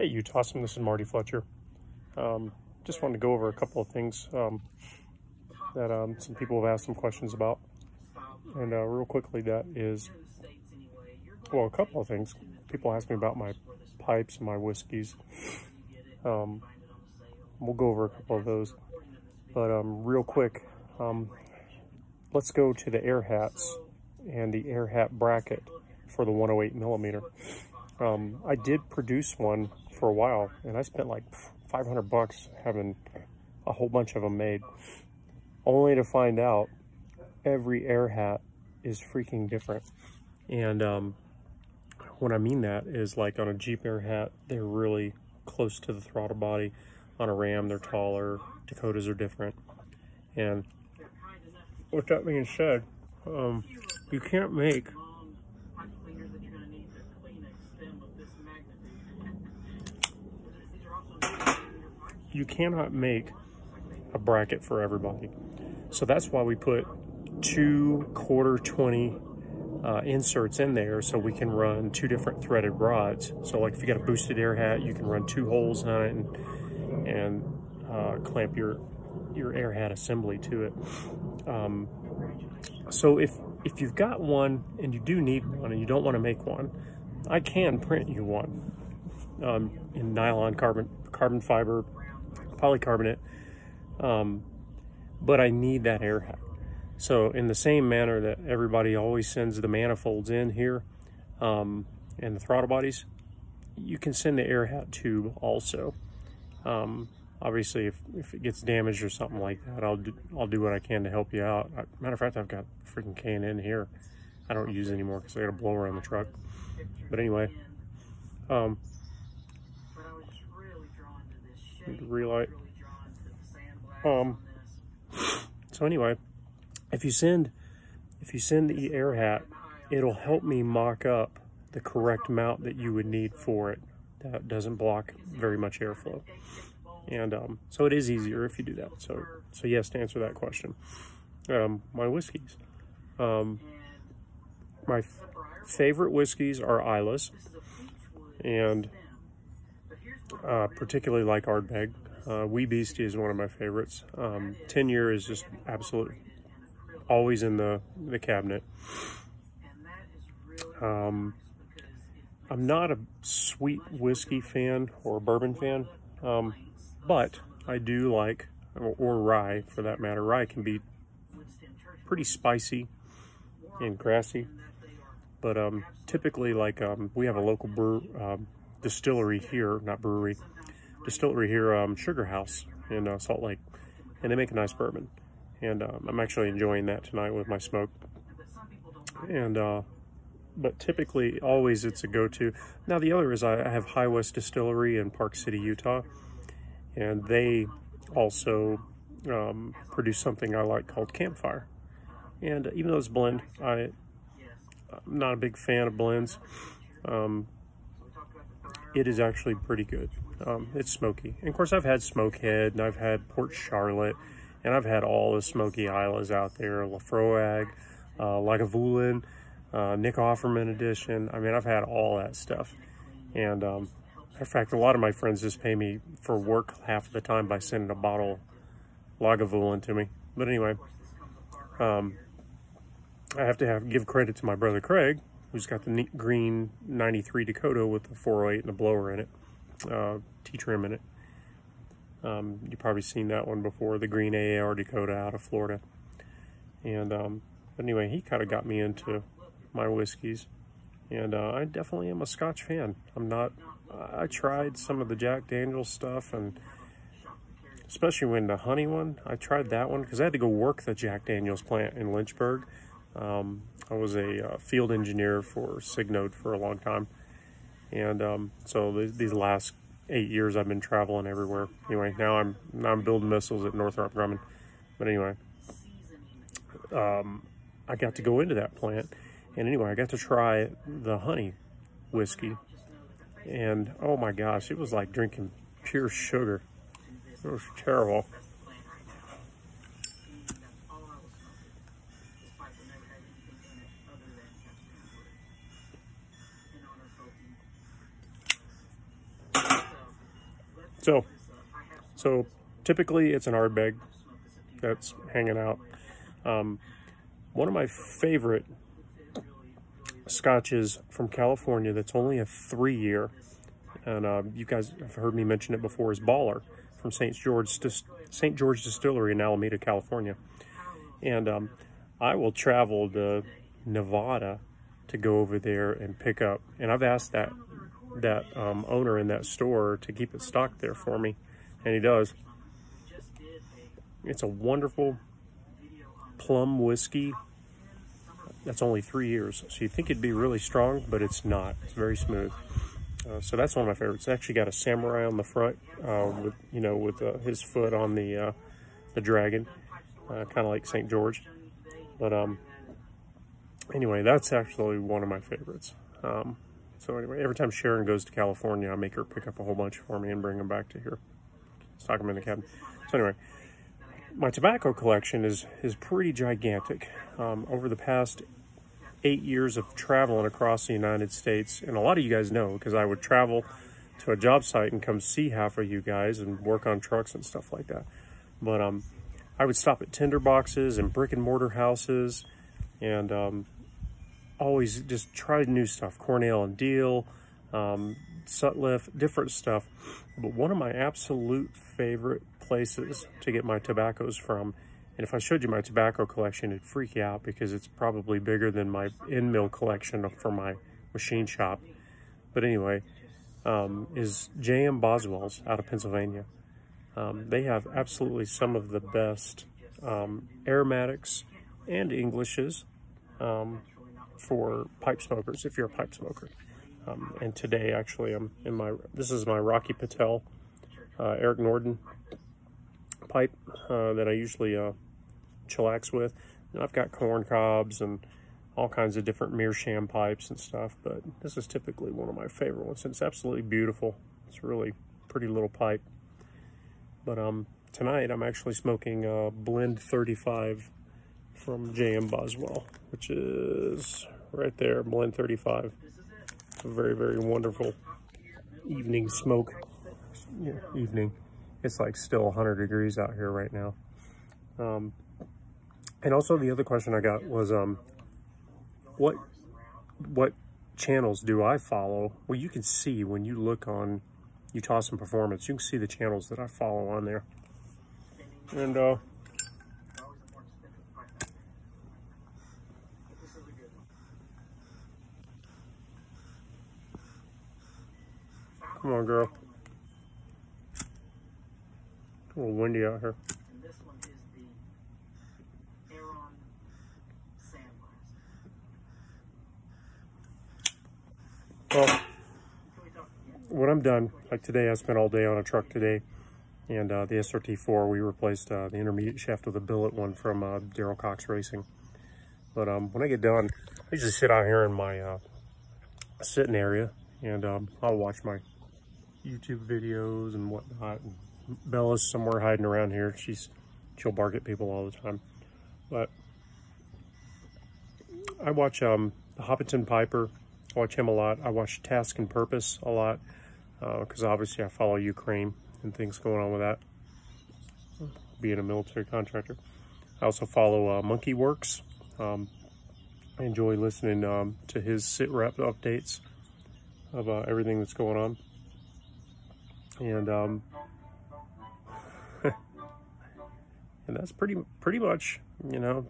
Hey, Utah, this is Marty Fletcher. Just wanted to go over a couple of things that some people have asked some questions about. And real quickly, that is, well, a couple of things. People ask me about my pipes and my whiskeys. We'll go over a couple of those. But real quick, let's go to the air hats and the air hat bracket for the 108 millimeter. I did produce one for a while, and I spent like 500 bucks having a whole bunch of them made, only to find out every air hat is freaking different. And what I mean that is, like on a Jeep air hat, they're really close to the throttle body. On a Ram, they're taller. Dakotas are different. And with that being said, you can't make cannot make a bracket for everybody. So that's why we put 2 1/4 20 inserts in there, so we can run 2 different threaded rods. So like if you got a boosted air hat, you can run 2 holes on it and clamp your air hat assembly to it. So if you've got one and you do need one and you don't want to make one, I can print you one in nylon, carbon fiber, polycarbonate, but I need that air hat. So in the same manner that everybody always sends the manifolds in here and the throttle bodies, you can send the air hat tube also. Obviously, if it gets damaged or something like that, I'll do what I can to help you out. Matter of fact, I've got freaking K&N here. I don't use it anymore because I got a blower on the truck. But anyway, relight. So anyway, if you send the air hat, it'll help me mock up the correct mount that you would need for it that doesn't block very much airflow. And so it is easier if you do that. So yes, to answer that question, my whiskeys. My favorite whiskeys are Isla's, and particularly like Ardbeg. Wee Beastie is one of my favorites. 10 Year is just absolute, always in the cabinet. I'm not a sweet whiskey fan or a bourbon fan, but I do like, or rye for that matter. Rye can be pretty spicy and grassy, but typically, like, we have a local distillery here, not brewery, distillery here, Sugar House in Salt Lake, and they make a nice bourbon, and I'm actually enjoying that tonight with my smoke. And but typically, always it's a go-to. Now the other is I have High West Distillery in Park City, Utah, and they also produce something I like called Campfire. And even though it's blend, I'm not a big fan of blends. It is actually pretty good. It's smoky. And of course, I've had Smokehead, and I've had Port Charlotte, and I've had all the smoky Islas out there, Lafroig, Lagavulin, Nick Offerman edition. I mean, I've had all that stuff. And in fact, a lot of my friends just pay me for work half of the time by sending a bottle of Lagavulin to me. But anyway, I have to give credit to my brother Craig, who's got the neat green 93 Dakota with the 408 and the blower in it, T-trim in it. You've probably seen that one before, the green AAR Dakota out of Florida. And but anyway, he kind of got me into my whiskeys, and I definitely am a Scotch fan. I tried some of the Jack Daniel's stuff, and especially when the honey one, I tried that one because I had to go work the Jack Daniel's plant in Lynchburg. I was a field engineer for Signode for a long time, and so these last 8 years I've been traveling everywhere. Anyway, now I'm building missiles at Northrop Grumman. But anyway, I got to go into that plant, and anyway, I got to try the honey whiskey, and oh my gosh, it was like drinking pure sugar. It was terrible. So typically it's an Ardbeg that's hanging out. One of my favorite scotches from California that's only a 3-year, and you guys have heard me mention it before, is Baller from St. George Distillery in Alameda, California. And I will travel to Nevada to go over there and pick up. And I've asked that owner in that store to keep it stocked there for me, and he does. It's a wonderful plum whiskey that's only 3 years. So you think it'd be really strong, but it's not. It's very smooth. So that's one of my favorites. It's actually got a samurai on the front, with his foot on the dragon, kind of like St. George. But anyway, that's actually one of my favorites. So anyway, every time Sharon goes to California, I make her pick up a whole bunch for me and bring them back to here. Stock them in the cabinet. So anyway, my tobacco collection is pretty gigantic. Over the past 8 years of traveling across the United States, and a lot of you guys know, because I would travel to a job site and come see half of you guys and work on trucks and stuff like that. But I would stop at tinder boxes and brick and mortar houses, and always just try new stuff. Cornell and Deal, Sutliff, different stuff. But one of my absolute favorite places to get my tobaccos from, and if I showed you my tobacco collection, it'd freak you out because it's probably bigger than my in-mill collection for my machine shop. But anyway, is J.M. Boswell's out of Pennsylvania. They have absolutely some of the best aromatics and Englishes for pipe smokers, if you're a pipe smoker. And today, actually, this is my Rocky Patel Eric Norden pipe that I usually chillax with. And I've got corn cobs and all kinds of different meerschaum pipes and stuff, but this is typically one of my favorite ones. It's absolutely beautiful. It's a really pretty little pipe. But tonight I'm actually smoking Blend 35 from J.M. Boswell, which is right there, Blend 35. It's a very, very wonderful evening smoke. Yeah, evening. It's like still 100 degrees out here right now. And also the other question I got was, what channels do I follow? Well, you can see when you look on Utah Performance, you can see the channels that I follow on there. And come on, girl. It's a little windy out here. And this one is the Aeron Sandblast. Well, when I'm done, like today, I spent all day on a truck today, and the SRT4, we replaced the intermediate shaft with a billet one from Daryl Cox Racing. But when I get done, I usually sit out here in my sitting area, and I'll watch my YouTube videos and whatnot. And Bella's somewhere hiding around here. She'll bark at people all the time. But I watch the Hopkinton Piper. I watch him a lot. I watch Task and Purpose a lot because obviously I follow Ukraine and things going on with that, being a military contractor. I also follow Monkey Works. I enjoy listening to his sit rep updates of everything that's going on. And and that's pretty much,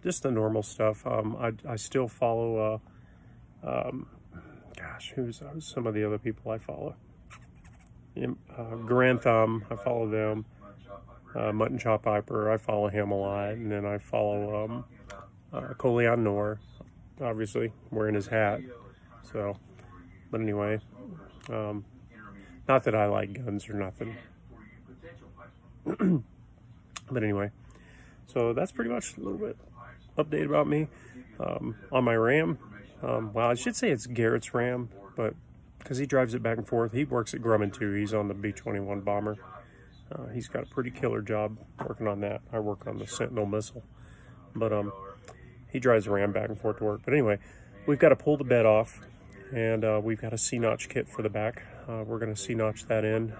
just the normal stuff. I still follow gosh, who's some of the other people I follow? Grand Thumb, I follow them. Mutton Chop Piper, I follow him a lot. And then I follow Coleon Noor, obviously, wearing his hat. So, but anyway, not that I like guns or nothing. But anyway, so that's pretty much a little bit update about me. On my Ram, well, I should say it's Garrett's Ram, but because he drives it back and forth. He works at Grumman too. He's on the B-21 bomber. He's got a pretty killer job working on that. I work on the Sentinel missile, but he drives the Ram back and forth to work. But anyway, we've got to pull the bed off, and we've got a C-notch kit for the back. We're going to C-notch that in,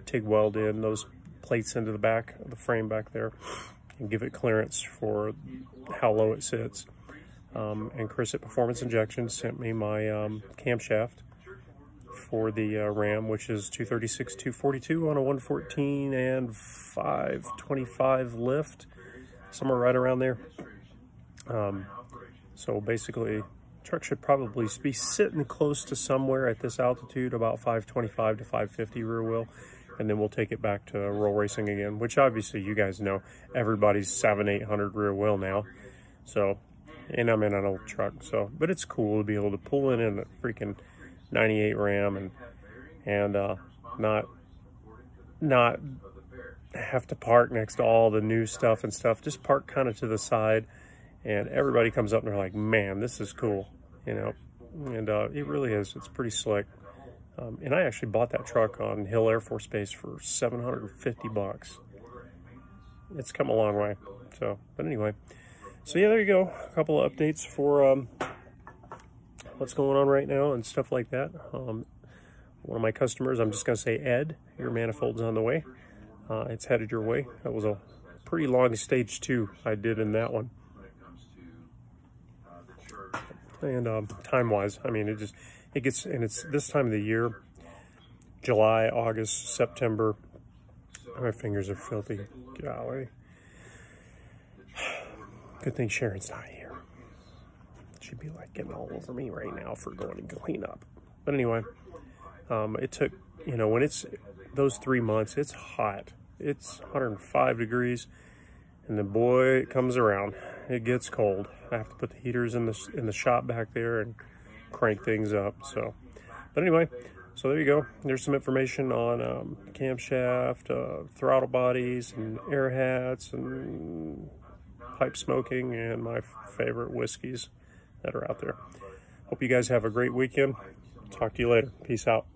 TIG weld in those plates into the back of the frame back there, and give it clearance for how low it sits. And Chris at Performance Injection sent me my camshaft for the Ram, which is 236, 242 on a 114 and 525 lift, somewhere right around there. So basically, truck should probably be sitting close to somewhere at this altitude, about 525 to 550 rear wheel, and then we'll take it back to roll racing again, which obviously you guys know everybody's 700-800 rear wheel now. So, and I'm in an old truck, so, but it's cool to be able to pull in a freaking 98 Ram and not have to park next to all the new stuff and stuff. Just park kind of to the side, and everybody comes up and they're like, man, this is cool, you know. And it really is. It's pretty slick. And I actually bought that truck on Hill Air Force Base for $750. It's come a long way. So, but anyway, so yeah, there you go. A couple of updates for what's going on right now and stuff like that. One of my customers, I'm just going to say, Ed, your manifold's on the way. It's headed your way. That was a pretty long stage 2 I did in that one. And time-wise, I mean, it gets, and it's this time of the year, July, August, September. My fingers are filthy. Golly. Good thing Sharon's not here. She'd be like getting all over me right now for going to clean up. But anyway, it took, you know, when it's those 3 months, it's hot. It's 105 degrees, and then boy, it comes around. It gets cold. I have to put the heaters in the shop back there and crank things up. So, but anyway, so there you go. There's some information on camshaft, throttle bodies, and air hats, and pipe smoking, and my favorite whiskeys that are out there. Hope you guys have a great weekend. Talk to you later. Peace out.